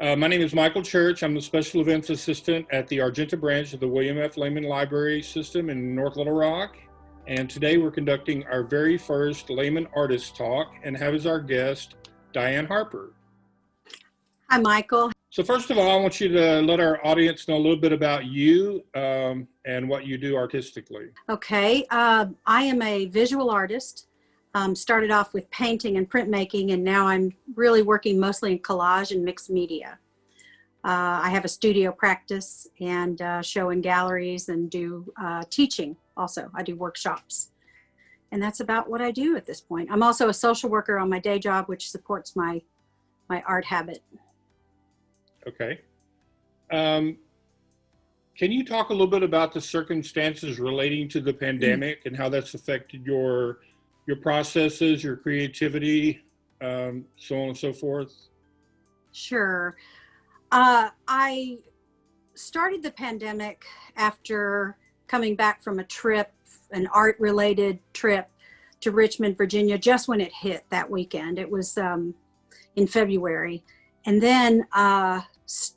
My name is Michael Church. I'm the Special Events Assistant at the Argenta branch of the William F. Lehman Library System in North Little Rock. And today we're conducting our very first Lehman Artist Talk and have as our guest Diane Harper. Hi, Michael. So first of all, I want you to let our audience know a little bit about you and what you do artistically. Okay, I am a visual artist. Started off with painting and printmaking, and now I'm really working mostly in collage and mixed media. I have a studio practice and show in galleries and do teaching also. I do workshops. And that's about what I do at this point. I'm also a social worker on my day job, which supports my art habit. Okay. Can you talk a little bit about the circumstances relating to the pandemic and how that's affected your processes, your creativity, so on and so forth? Sure. I started the pandemic after coming back from a trip, an art-related trip to Richmond, Virginia, just when it hit that weekend. It was in February. And then was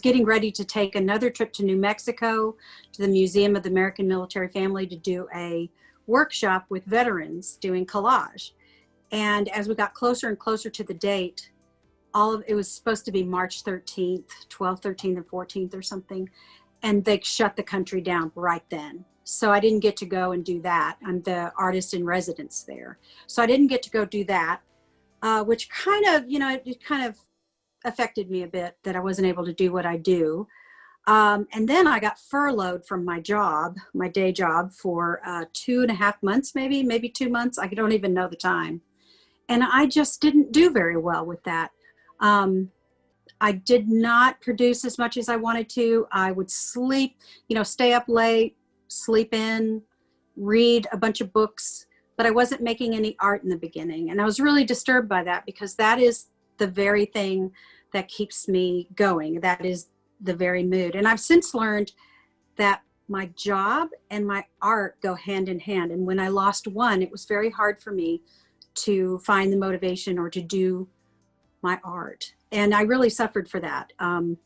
getting ready to take another trip to New Mexico to the Museum of the American Military Family to do a workshop with veterans doing collage. And as we got closer and closer to the date, it was supposed to be March 13th, 12th, 13th, and 14th or something. And they shut the country down right then. So I didn't get to go and do that. I'm the artist in residence there. So I didn't get to go do that, which kind of affected me a bit that I wasn't able to do what I do. And then I got furloughed from my job, my day job, for 2.5 months, maybe 2 months. I don't even know the time. And I just didn't do very well with that. I did not produce as much as I wanted to. I would sleep, stay up late, sleep in, read a bunch of books, but I wasn't making any art in the beginning. And I was really disturbed by that because that is the very thing that keeps me going. That is the very mood. And I've since learned that my job and my art go hand in hand. And when I lost one, it was very hard for me to find the motivation or to do my art. And I really suffered for that. And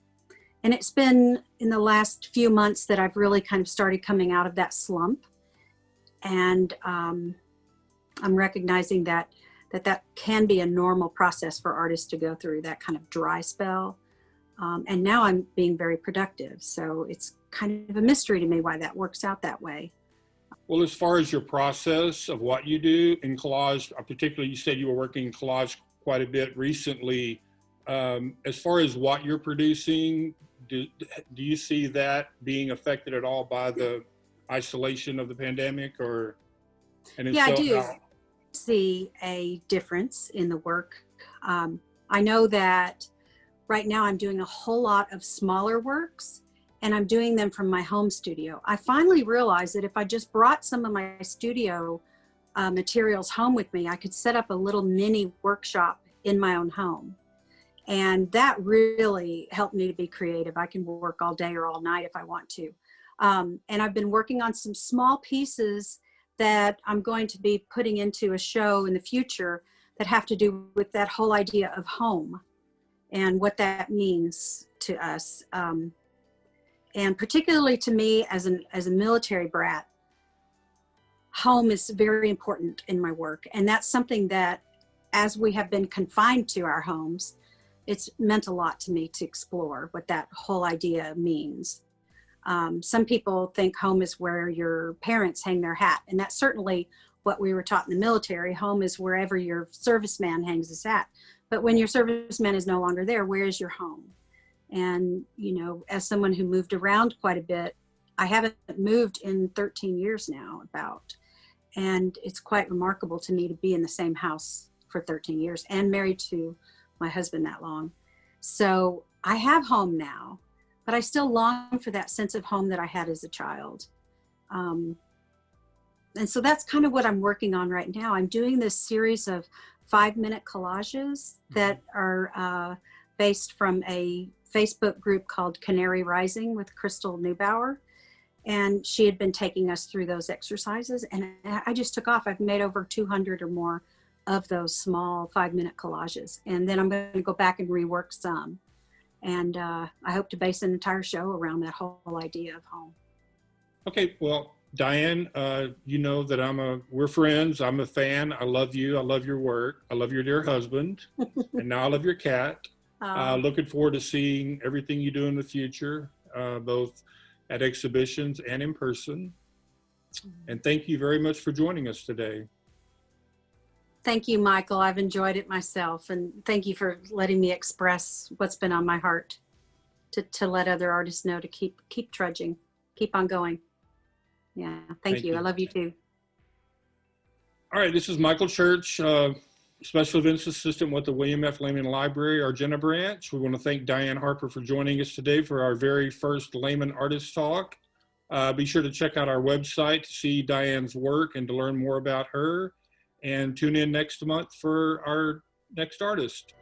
it's been in the last few months that I've really kind of started coming out of that slump. And I'm recognizing that can be a normal process for artists to go through, that kind of dry spell. And now I'm being very productive. So it's kind of a mystery to me why that works out that way. Well, as far as your process of what you do in collage, particularly you said you were working in collage quite a bit recently. As far as what you're producing, do you see that being affected at all by the isolation of the pandemic? Yeah, I do see a difference in the work. I know that right now I'm doing a whole lot of smaller works, and I'm doing them from my home studio. I finally realized that if I just brought some of my studio materials home with me, I could set up a little mini workshop in my own home. And that really helped me to be creative. I can work all day or all night if I want to. And I've been working on some small pieces that I'm going to be putting into a show in the future that have to do with that whole idea of home and what that means to us. And particularly to me as a military brat, home is very important in my work. And that's something that, as we have been confined to our homes, it's meant a lot to me to explore what that whole idea means. Some people think home is where your parents hang their hat, and that's certainly what we were taught in the military. Home is wherever your serviceman hangs his hat. But when your serviceman is no longer there, where is your home? And, as someone who moved around quite a bit, I haven't moved in 13 years now and it's quite remarkable to me to be in the same house for 13 years and married to my husband that long. So I have home now, but I still long for that sense of home that I had as a child. And so that's kind of what I'm working on right now. I'm doing this series of 5-minute collages that are based from a Facebook group called Canary Rising with Crystal Neubauer. And she had been taking us through those exercises, and I just took off. I've made over 200 or more of those small 5-minute collages. And then I'm going to go back and rework some. And I hope to base an entire show around that whole idea of home. Okay, well, Diane, you know that we're friends. I'm a fan. I love you. I love your work. I love your dear husband. And now I love your cat. Looking forward to seeing everything you do in the future, both at exhibitions and in person. And thank you very much for joining us today. Thank you, Michael. I've enjoyed it myself. And thank you for letting me express what's been on my heart to let other artists know to keep trudging, keep on going. Yeah, thank you. I love you too. All right, this is Michael Church, Special Events Assistant with the William F. Lehman Library, Argenta Branch. We want to thank Diane Harper for joining us today for our very first Lehman Artist Talk. Be sure to check out our website to see Diane's work and to learn more about her. And tune in next month for our next artist.